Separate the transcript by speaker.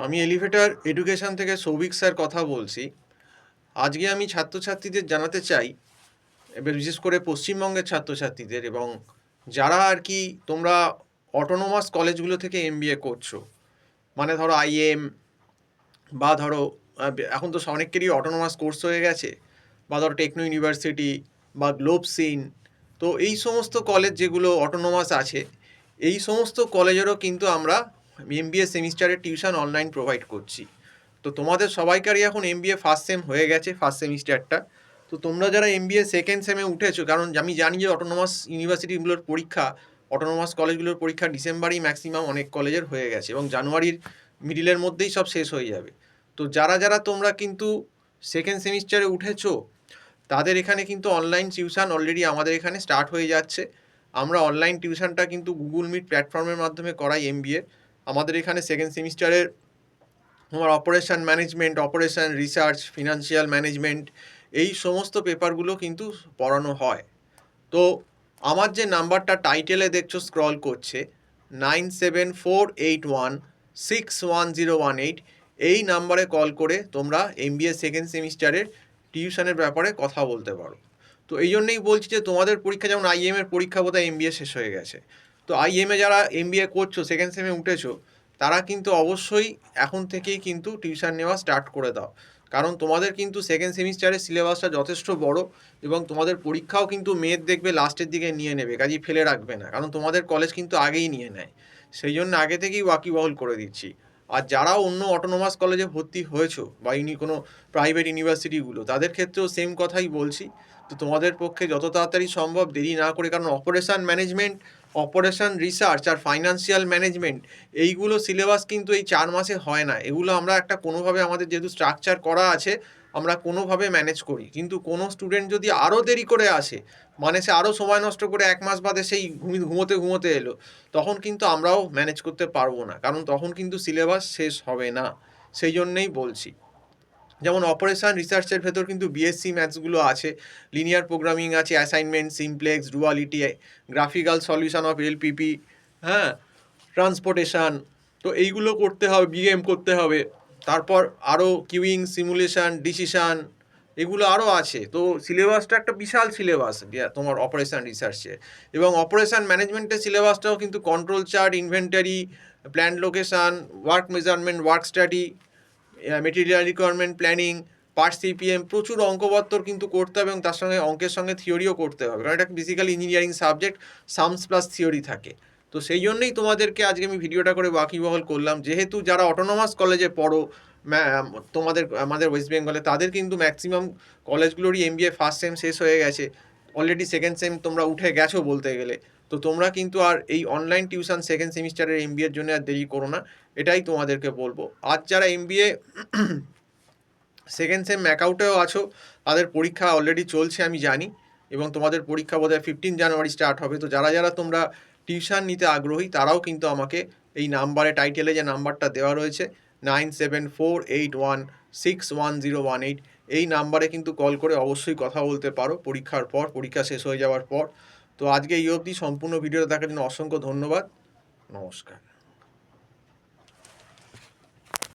Speaker 1: আমি elevator education থেকে Souvik sir কথা বলছি। আজকে আমি ছাত্রছাত্রীদের জানাতে চাই, এবার বিশেষ করে পশ্চিমবঙ্গের ছাত্রছাত্রীদের এবং যারা আর কি তোমরা অটোনোমাস কলেজগুলো থেকে এমবিএ করছো, মানে ধরো আইএম বা ধরো এখন তো অনেকেরই অটোনোমাস কোর্স হয়ে গেছে, বা ধরো টেকনো ইউনিভার্সিটি বা গ্লোবসিন। তো এই সমস্ত কলেজ যেগুলো অটোনোমাস আছে, এই সমস্ত কলেজেরও কিন্তু আমরা এমবিএ সেমিস্টারের টিউশন অনলাইন প্রোভাইড করছি। তো তোমাদের সবাইকারই এখন এমবিএ ফার্স্ট সেম হয়ে গেছে, ফার্স্ট সেমিস্টারটা। তো তোমরা যারা এমবিএ সেকেন্ড সেমে উঠেছো, কারণ আমি জানি যে অটোনোমাস ইউনিভার্সিটিগুলোর পরীক্ষা, অটোনোমাস কলেজগুলোর পরীক্ষা ডিসেম্বরেই ম্যাক্সিমাম অনেক কলেজের হয়ে গেছে এবং জানুয়ারির মিডিলের মধ্যেই সব শেষ হয়ে যাবে। তো যারা যারা তোমরা কিন্তু সেকেন্ড সেমিস্টারে উঠেছো, তাদের এখানে কিন্তু অনলাইন টিউশন অলরেডি আমাদের এখানে স্টার্ট হয়ে যাচ্ছে। আমরা অনলাইন টিউশনটা কিন্তু গুগল মিট প্ল্যাটফর্মের মাধ্যমে করাই এমবিএ। আমাদের এখানে সেকেন্ড সেমিস্টারের তোমার operation management, operation research, financial management, এই সমস্ত পেপারগুলো কিন্তু পড়ানো হয়। তো আমার যে নাম্বারটা টাইটেলে দেখছো স্ক্রল করছে, 9748161018, এই নাম্বারে কল করে তোমরা এমবিএ সেকেন্ড সেমিস্টারের টিউশনের ব্যাপারে কথা বলতে পারো। তো এই জন্যই বলছি যে তোমাদের পরীক্ষা, যেমন আইএমের পরীক্ষা বোধহয় এমবিএ শেষ হয়ে গেছে, তো আইএমে যারা এমবিএ করছো, সেকেন্ড সেমে উঠেছো, তারা কিন্তু অবশ্যই এখন থেকেই কিন্তু টিউশন নেওয়া স্টার্ট করে দাও। কারণ তোমাদের কিন্তু সেকেন্ড সেমিস্টারের সিলেবাসটা যথেষ্ট বড় এবং তোমাদের পরীক্ষাও কিন্তু মেয়ের দেখবে লাস্টের দিকে নিয়ে নেবে, কাজেই ফেলে রাখবে না, কারণ তোমাদের কলেজ কিন্তু আগেই নিয়ে নেয়। সেই জন্য আগে থেকেই ওয়াকিবহল করে দিচ্ছি। আর যারা অন্য অটোনোমাস কলেজে ভর্তি হয়েছো বা কোনো প্রাইভেট ইউনিভার্সিটিগুলো, তাদের ক্ষেত্রেও সেম কথাই বলছি। তো তোমাদের পক্ষে যত তাড়াতাড়ি সম্ভব দেরি না করে, কারণ অপারেশন ম্যানেজমেন্ট, অপারেশন রিসার্চ আর ফাইন্যান্সিয়াল ম্যানেজমেন্ট, এইগুলো সিলেবাস কিন্তু এই 4 মাসে হয় না। এগুলো আমরা একটা কোনোভাবে, আমাদের যেহেতু স্ট্রাকচার করা আছে, আমরা কোনোভাবে ম্যানেজ করি। কিন্তু কোনো স্টুডেন্ট যদি আরও দেরি করে আসে, মানে সে আরও সময় নষ্ট করে 1 মাস বাদে সেই ঘুমোতে ঘুমোতে এলো, তখন কিন্তু আমরাও ম্যানেজ করতে পারবো না, কারণ তখন কিন্তু সিলেবাস শেষ হবে না। সেই জন্যেই বলছি। যেমন অপারেশন রিসার্চের ভেতর কিন্তু বিএসসি ম্যাথসগুলো আছে, লিনিয়ার প্রোগ্রামিং আছে, assignment, simplex, duality, graphical solution of LPP, হ্যাঁ, ট্রান্সপোর্টেশন। তো এইগুলো করতে হবে, বিএম করতে হবে। তারপর আরও কিউইং, সিমুলেশন, ডিসিশন, এগুলো আরও আছে। তো সিলেবাসটা একটা বিশাল সিলেবাস তোমার অপারেশন রিসার্চের। এবং অপারেশন ম্যানেজমেন্টের সিলেবাসটাও কিন্তু control chart, inventory, plan location, work measurement, work study, material requirement planning, part CPM, প্রচুর অঙ্কবত্তর কিন্তু করতে হবে এবং তার সঙ্গে অঙ্কের সঙ্গে থিওরিও করতে হবে, কারণ এটা basically engineering subject, sums plus theory থাকে। তো সেই জন্যই তোমাদেরকে আজকে আমি ভিডিওটা করে ওয়াকিবহল করলাম, যেহেতু যারা অটোনোমাস কলেজে পড়ো তোমাদের, আমাদের ওয়েস্ট বেঙ্গলে, তাদের কিন্তু ম্যাক্সিমাম কলেজগুলোরই এমবিএ ফার্স্ট সেম শেষ হয়ে গেছে, অলরেডি সেকেন্ড সেম তোমরা উঠে গেছো বলতে গেলে। তো তোমরা কিন্তু আর এই অনলাইন টিউশন সেকেন্ড সেমিস্টারের এমবিএর জন্য আর দেরি করো না, এটাই তোমাদেরকে বলবো। আজ যারা এমবিএ সেকেন্ড সেম ম্যাকআউটেও আছো, তাদের পরীক্ষা অলরেডি চলছে আমি জানি, এবং তোমাদের পরীক্ষা বোধহয় 15 জানুয়ারি স্টার্ট হবে। তো যারা যারা তোমরা টিউশন নিতে আগ্রহী, তারাও কিন্তু আমাকে এই নাম্বারে, টাইটেলে যে নাম্বারটা দেওয়া রয়েছে 9748161018, এই নাম্বারে কিন্তু কল করে অবশ্যই কথা বলতে পারো পরীক্ষার পর, পরীক্ষা শেষ হয়ে যাওয়ার পর। তো আজকে এই অবধি। সম্পূর্ণ ভিডিওটা দেখার জন্য অসংখ্য ধন্যবাদ। নমস্কার।